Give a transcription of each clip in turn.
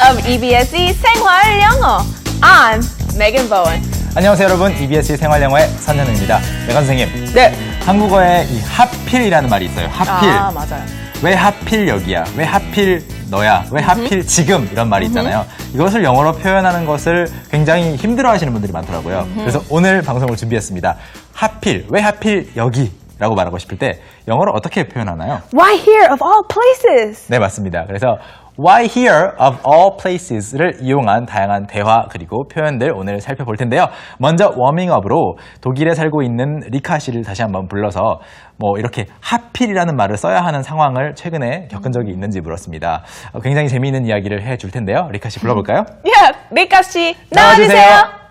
of EBSE 생활 영어. I'm Megan Bowen. 안녕하세요 여러분, EBS 생활영어의 선현우입니다. 메간 선생님, 네. 한국어에 이 하필이라는 말이 있어요. 하필. 아, 맞아요. 왜 하필 여기야? 왜 하필 너야? 왜 하필 지금? 이런 말이 있잖아요. 이것을 영어로 표현하는 것을 굉장히 힘들어하시는 분들이 많더라고요. 그래서 오늘 방송을 준비했습니다. 하필, 왜 하필 여기? 라고 말하고 싶을 때 영어로 어떻게 표현하나요? Why here of all places? 네, 맞습니다. 그래서 Why here of all places를 이용한 다양한 대화 그리고 표현들 오늘 살펴볼 텐데요. 먼저 워밍업으로 독일에 살고 있는 리카 씨를 다시 한번 불러서 뭐 이렇게 하필이라는 말을 써야 하는 상황을 최근에 겪은 적이 있는지 물었습니다. 굉장히 재미있는 이야기를 해줄 텐데요. 리카 씨 불러볼까요? Yeah, 리카 씨 나와주세요. 나와주세요.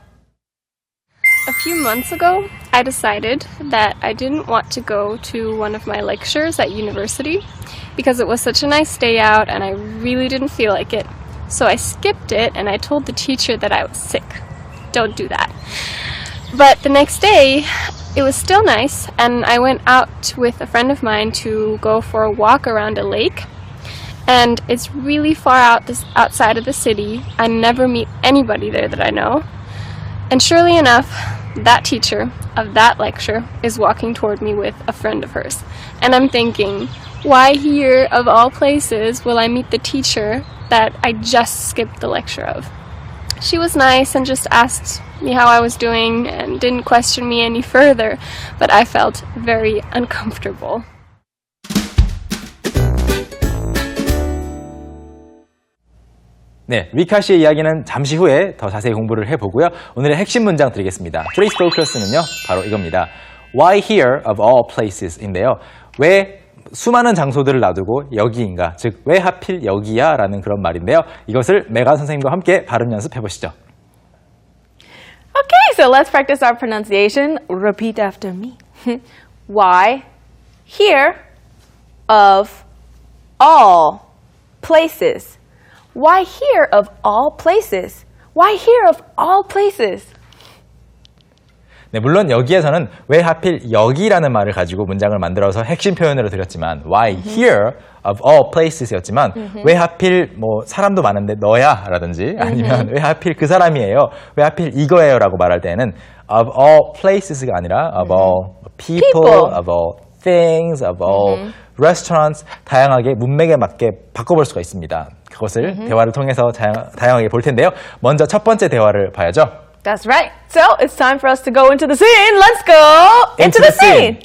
A few months ago, I decided that I didn't want to go to one of my lectures at university because it was such a nice day out and I really didn't feel like it. So I skipped it and I told the teacher that I was sick. Don't do that. But the next day, it was still nice and I went out with a friend of mine to go for a walk around a lake. And it's really far outside of the city. I never meet anybody there that I know. And surely enough, that teacher of that lecture is walking toward me with a friend of hers. And I'm thinking, why here of all places will I meet the teacher that I just skipped the lecture of? She was nice and just asked me how I was doing and didn't question me any further, but I felt very uncomfortable. 네, 리카 씨의 이야기는 잠시 후에 더 자세히 공부를 해보고요. 오늘의 핵심 문장 드리겠습니다. Today's focus는요, 바로 이겁니다. Why here of all places인데요. 왜 수많은 장소들을 놔두고 여기인가, 즉 왜 하필 여기야 라는 그런 말인데요. 이것을 메간 선생님과 함께 발음 연습해보시죠. Okay, so let's practice our pronunciation. Repeat after me. Why here of all places? Why here of all places? Why here of all places? 네, 물론 여기에서는 왜 하필 여기라는 말을 가지고 문장을 만들어서 핵심 표현으로 드렸지만 Why here of all places였지만 왜 하필 뭐 사람도 많은데 너야 라든지 아니면 왜 하필 그 사람이에요, 왜 하필 이거예요 라고 말할 때는 of all places가 아니라 of all people, of all things, of all restaurants, 다양하게 문맥에 맞게 바꿔볼 수가 있습니다. 그것을 대화를 통해서 다양하게 볼 텐데요. 먼저 첫 번째 대화를 봐야죠. That's right. So it's time for us to go into the scene. Let's go into the scene.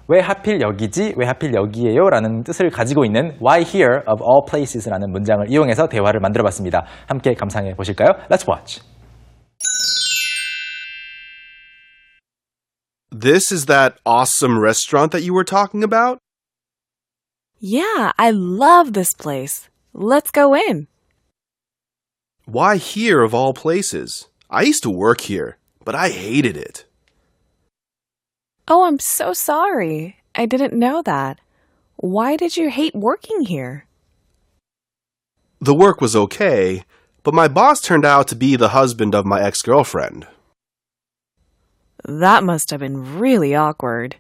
왜 하필 여기지? 왜 하필 여기에요? 라는 뜻을 가지고 있는 Why here of all places 라는 문장을 이용해서 대화를 만들어봤습니다. 함께 감상해 보실까요? Let's watch. This is that awesome restaurant that you were talking about? Yeah, I love this place. Let's go in. Why here of all places? I used to work here, but I hated it. Oh, I'm so sorry. I didn't know that. Why did you hate working here? The work was okay, but my boss turned out to be the husband of my ex-girlfriend. That must have been really awkward.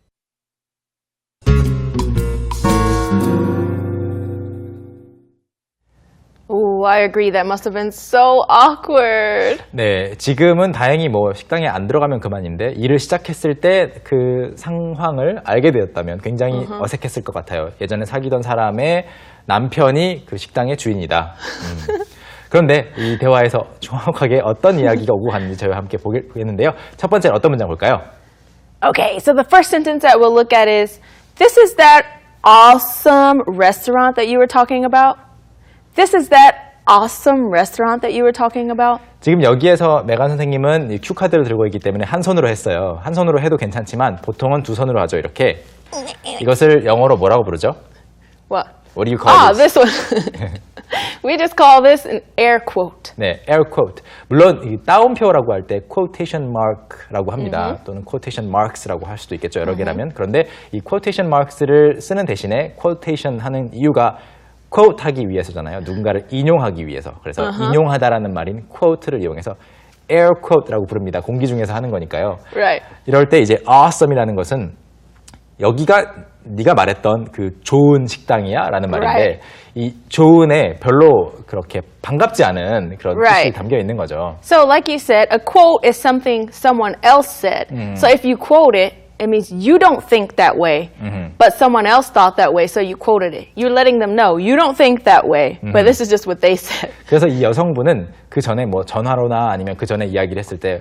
Oh, I agree. That must have been so awkward. 네, 지금은 다행히 뭐 식당에 안 들어가면 그만인데 일을 시작했을 때 그 상황을 알게 되었다면 굉장히 어색했을 것 같아요. 예전에 사귀던 사람의 남편이 그 식당의 주인이다. 그런데 이 대화에서 정확하게 어떤 이야기가 오고 갔는지 저희와 함께 보겠는데요. 첫 번째는 어떤 문장 볼까요? Okay, so the first sentence that we'll look at is, this is that awesome restaurant that you were talking about? This is that awesome restaurant that you were talking about? 지금 여기에서 메간 선생님은 이 큐카드를 들고 있기 때문에 한 손으로 했어요. 한 손으로 해도 괜찮지만 보통은 두 손으로 하죠. 이렇게. 이것을 영어로 뭐라고 부르죠? What? What do you call this one. We just call this an air quote. 네, air quote. 물론 이 따옴표라고 할 때 quotation mark라고 합니다. 또는 quotation marks라고 할 수도 있겠죠. 여러 개라면. 그런데 이 quotation marks를 쓰는 대신에 quotation 하는 이유가 quote 하기 위해서잖아요. 누군가를 인용하기 위해서. 그래서 인용하다라는 말인 quote를 이용해서 air quote라고 부릅니다. 공기 중에서 하는 거니까요. Right. 이럴 때 이제 awesome이라는 것은 여기가 네가 말했던 그 좋은 식당이야 라는 말인데 Right. 이 좋은에 별로 그렇게 반갑지 않은 그런 뜻이 Right. 담겨 있는 거죠. So, like you said, a quote is something someone else said. So, if you quote it, it means you don't think that way, but someone else thought that way, so you quoted it. You're letting them know you don't think that way, but this is just what they said. 그래서 이 여성분은 그 전에 뭐 전화로나 아니면 그 전에 이야기를 했을 때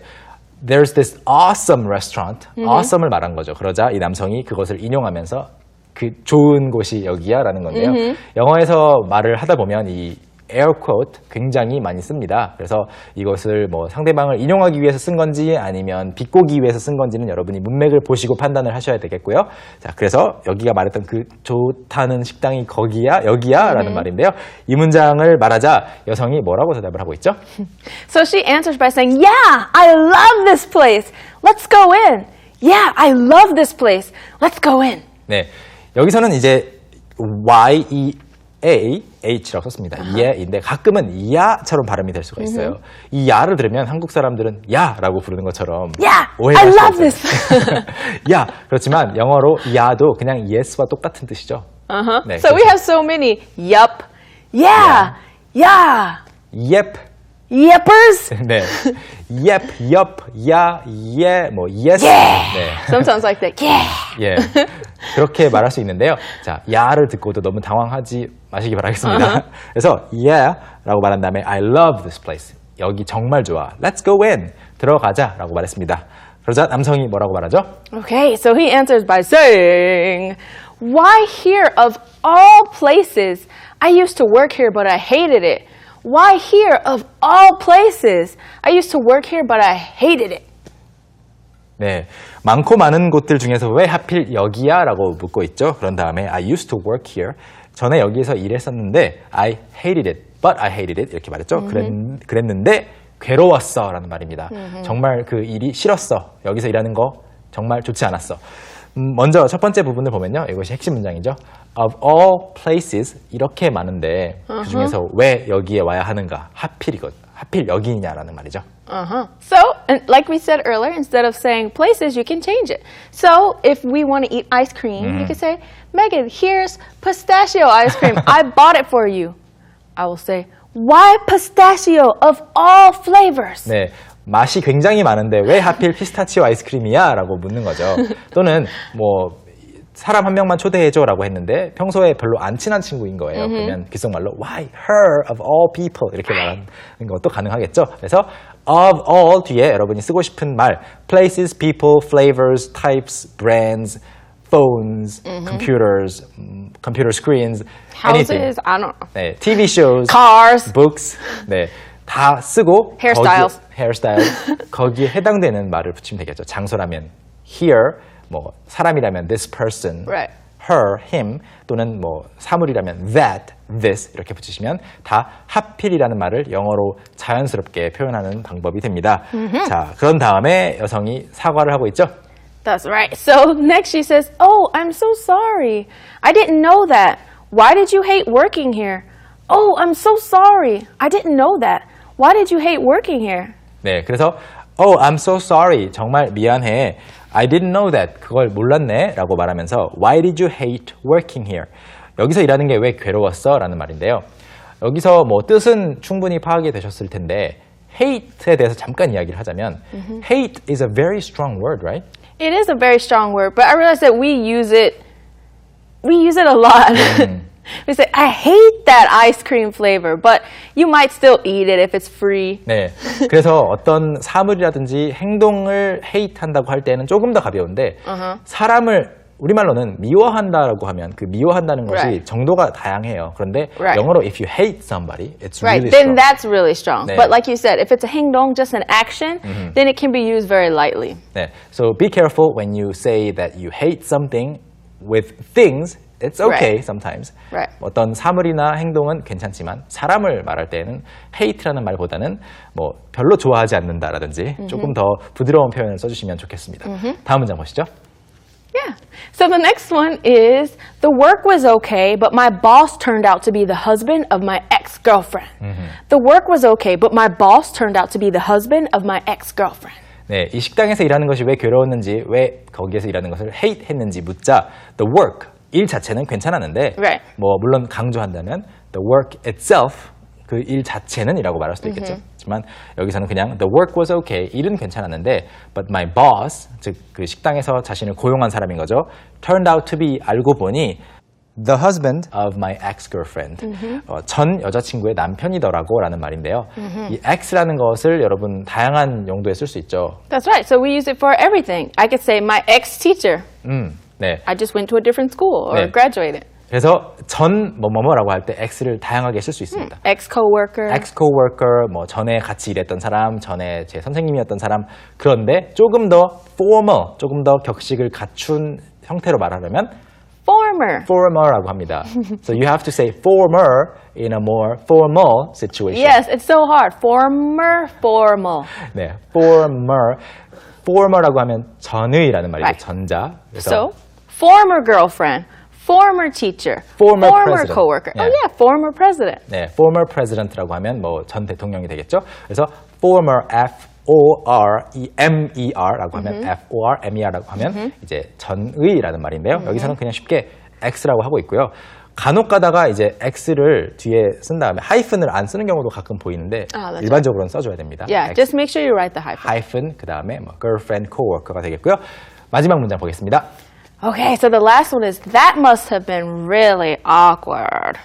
There's this awesome restaurant. awesome을 말한 거죠. 그러자 이 남성이 그것을 인용하면서 그 좋은 곳이 여기야 라는 건데요. 영어에서 말을 하다 보면 이 air quote 굉장히 많이 씁니다. 그래서 이것을 뭐 상대방을 인용하기 위해서 쓴 건지 아니면 비꼬기 위해서 쓴 건지는 여러분이 문맥을 보시고 판단을 하셔야 되겠고요. 자, 그래서 여기가 말했던 그 좋다는 식당이 거기야, 여기야 라는 말인데요. 이 문장을 말하자 여성이 뭐라고 대답을 하고 있죠? So she answers by saying, Yeah, I love this place. Let's go in. Yeah, I love this place. Let's go in. 네, 여기서는 이제 H라고 썼습니다. 예인데 가끔은 야처럼 발음이 될 수가 있어요. 이 야를 들으면 한국 사람들은 야라고 부르는 것처럼 Yeah, 오해를 I 할 수가 love 있어요. this. 야, 그렇지만 영어로 야도 그냥 yes와 똑같은 뜻이죠. 네, So we 그렇죠. have so many. Yup. Yeah. Yeah. Yep. Yeppers. 네. Yep, yup, 야, 예, 뭐 yes. Yeah. 네. Sometimes like that. Yeah. 예. 그렇게 말할 수 있는데요. 자, 야를 듣고도 너무 당황하지 마시기 바라겠습니다. 그래서 yeah 라고 말한 다음에 I love this place. 여기 정말 좋아. Let's go in. 들어가자 라고 말했습니다. 그러자 남성이 뭐라고 말하죠? Okay, so he answers by saying, Why here of all places? I used to work here, but I hated it. Why here of all places? I used to work here, but I hated it. 네, 많고 많은 곳들 중에서 왜 하필 여기야? 라고 묻고 있죠. 그런 다음에 I used to work here. 전에 여기에서 일했었는데 I hated it, but I hated it 이렇게 말했죠. 그랬는데 괴로웠어 라는 말입니다. 정말 그 일이 싫었어. 여기서 일하는 거 정말 좋지 않았어. 먼저 첫 번째 부분을 보면요. 이것이 핵심 문장이죠. Of all places 이렇게 많은데 그 중에서 왜 여기에 와야 하는가? 하필 여기냐라는 말이죠. So, and like we said earlier, instead of saying places, you can change it. So, if we want to eat ice cream, you can say, Megan, here's pistachio ice cream. I bought it for you. I will say, why pistachio of all flavors? 네, 맛이 굉장히 많은데 왜 하필 피스타치오 아이스크림이야? 라고 묻는 거죠. 또는 뭐 사람 한 명만 초대해줘라고 했는데 평소에 별로 안 친한 친구인 거예요. 그러면 귓속말로 Why her of all people 이렇게 말하는 것도 가능하겠죠. 그래서 of all 뒤에 여러분이 쓰고 싶은 말 places, people, flavors, types, brands, phones, computers, computer screens, anything. Houses, I don't know. 네, TV shows, Cars. books, 네, 다 쓰고 Hairstyles. 거기에 해당되는 말을 붙이면 되겠죠. 장소라면 here, 뭐 사람이라면 this person, Right. her, him 또는 뭐 사물이라면 that, this 이렇게 붙이시면 다 하필이라는 말을 영어로 자연스럽게 표현하는 방법이 됩니다. 자, 그런 다음에 여성이 사과를 하고 있죠. That's right. So next she says, Oh, I'm so sorry. I didn't know that. Why did you hate working here? Oh, I'm so sorry. I didn't know that. Why did you hate working here? 네, 그래서 Oh, I'm so sorry. 정말 미안해. I didn't know that. 그걸 몰랐네. 라고 말하면서 Why did you hate working here? 여기서 일하는 게 왜 괴로웠어? 라는 말인데요. 여기서 뭐 뜻은 충분히 파악이 되셨을 텐데 hate에 대해서 잠깐 이야기를 하자면 hate is a very strong word, right? It is a very strong word, but I realize that we use it a lot. We say, I hate that ice cream flavor, but you might still eat it if it's free. 네. 그래서 어떤 사물이라든지 행동을 hate한다고 할 때는 조금 더 가벼운데 사람을 우리말로는 미워한다라고 하면 그 미워한다는 것이 Right. 정도가 다양해요. 그런데 Right. 영어로 if you hate somebody, it's Right, really then strong. that's really strong. 네. But like you said, if it's a 행동, just an action, then it can be used very lightly. 네. So be careful when you say that you hate something with things. It's okay Right. sometimes. Right. 어떤 사물이나 행동은 괜찮지만 사람을 말할 때는 hate라는 말보다는 뭐 별로 좋아하지 않는다라든지 조금 더 부드러운 표현을 써주시면 좋겠습니다. 다음 문장 보시죠. Yeah. Yeah. So the next one is the work was okay, but my boss turned out to be the husband of my ex-girlfriend. The work was okay, but my boss turned out to be the husband of my ex-girlfriend. 네, 이 식당에서 일하는 것이 왜 괴로웠는지, 왜 거기에서 일하는 것을 hate 했는지 묻자 the work, 일 자체는 괜찮았는데 Right. 뭐 물론 강조한다면 the work itself, 그 일 자체는 이라고 말할 수도 있겠죠. 하지만 여기서는 그냥 the work was okay, 일은 괜찮았는데 but my boss, 즉 그 식당에서 자신을 고용한 사람인 거죠. turned out to be, 알고 보니 the husband of my ex-girlfriend, 전 여자친구의 남편이더라고 라는 말인데요. 이 ex라는 것을 여러분 다양한 용도에 쓸 수 있죠. That's right. So we use it for everything. I could say my ex-teacher. 네. I just went to a different school or 네. graduated. 그래서 전 뭐뭐뭐라고 할 때 ex를 다양하게 쓸 수 있습니다. Ex-coworker. ex-coworker, 뭐 전에 같이 일했던 사람, 전에 제 선생님이었던 사람. 그런데 조금 더 formal, 조금 더 격식을 갖춘 형태로 말하려면 Former. former라고 합니다. So you have to say former in a more formal situation. Yes, it's so hard. Formal. 네, former. former라고 하면 전의라는 말이죠. Right. 전자. 그래서 So, former girlfriend, former teacher, Former president. coworker. Yeah. Oh yeah, former president. 네, former president라고 하면 뭐 전 대통령이 되겠죠. 그래서 former F-O-R-E-M-E-R라고 하면 F-O-R-M-E-R라고 하면 이제 전의라는 말인데요. 여기서는 그냥 쉽게 X라고 하고 있고요. 간혹 가다가 이제 X를 뒤에 쓴 다음에 하이픈을 안 쓰는 경우도 가끔 보이는데 that's 일반적으로는 써줘야 됩니다. Yeah, X, just make sure you write the hyphen. 하이픈 그 다음에 뭐 girlfriend, coworker가 되겠고요. 마지막 문장 보겠습니다. Okay, so the last one is that must have been really awkward.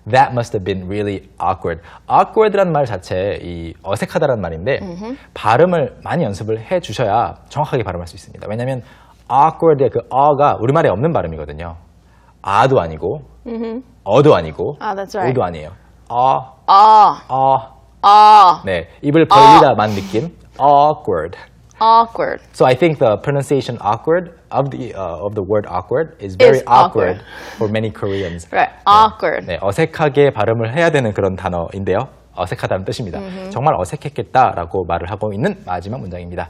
That must have been really awkward. awkward라는 말 자체 이 어색하다라는 말인데 발음을 많이 연습을 해 주셔야 정확하게 발음할 수 있습니다. 왜냐하면 awkward의 그 어가 우리말에 없는 발음이거든요. 아도 아니고 어도 아니고 Ah, that's right. 오도 아니에요. 네, 입을 벌리다만 느낌. awkward. Awkward. So I think the pronunciation awkward of the word awkward is very Is awkward. for many Koreans. Right, awkward. 네, 어색하게 발음을 해야 되는 그런 단어인데요. 어색하다는 뜻입니다. 정말 어색했겠다라고 말을 하고 있는 마지막 문장입니다.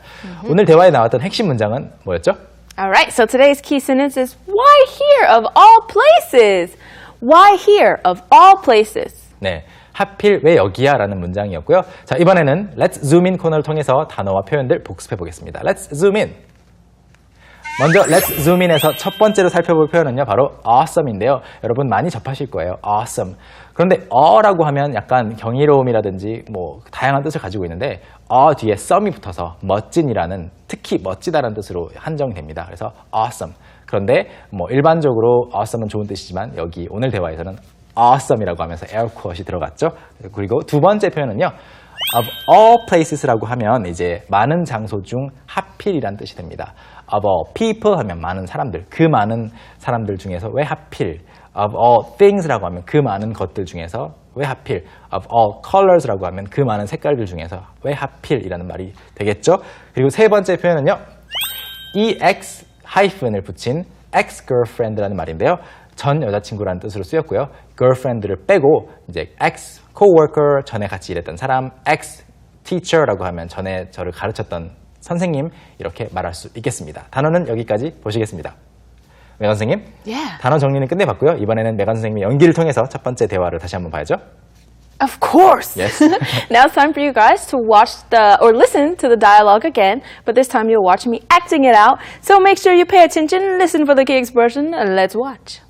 오늘 대화에 나왔던 핵심 문장은 뭐였죠? All right, so today's key sentence is why here of all places? Why here of all places? 네, 하필 왜 여기야? 라는 문장이었고요. 자, 이번에는 Let's Zoom In 코너를 통해서 단어와 표현들 복습해 보겠습니다. Let's Zoom In. 먼저 Let's Zoom In에서 첫 번째로 살펴볼 표현은요, 바로 awesome인데요. 여러분 많이 접하실 거예요. awesome. 그런데 라고 하면 약간 경이로움이라든지 뭐 다양한 뜻을 가지고 있는데 뒤에 some이 붙어서 멋진이라는, 특히 멋지다라는 뜻으로 한정됩니다. 그래서 awesome. 그런데 뭐 일반적으로 awesome은 좋은 뜻이지만 여기 오늘 대화에서는 awesome이라고 하면서 air quote이 들어갔죠. 그리고 두 번째 표현은요, of all places라고 하면 이제 많은 장소 중 하필이란 뜻이 됩니다. of all people 하면 많은 사람들, 그 많은 사람들 중에서 왜 하필, of all things라고 하면 그 많은 것들 중에서 왜 하필, of all colors라고 하면 그 많은 색깔들 중에서 왜 하필이라는 말이 되겠죠. 그리고 세 번째 표현은요, ex 하이픈을 붙인 ex-girlfriend라는 말인데요. 전 여자친구라는 뜻으로 쓰였고요. girlfriend를 빼고 이제 ex coworker, 전에 같이 일했던 사람, ex teacher라고 하면 전에 저를 가르쳤던 선생님, 이렇게 말할 수 있겠습니다. 단어는 여기까지 보시겠습니다. 메간 선생님, Yeah. 단어 정리는 끝내봤고요. 이번에는 메간 선생님의 연기를 통해서 첫 번째 대화를 다시 한번 봐야죠. Of course. Yes. Now it's time for you guys to watch or listen to the dialogue again, but this time you'll watch me acting it out. So make sure you pay attention, listen for the key expression, and let's watch.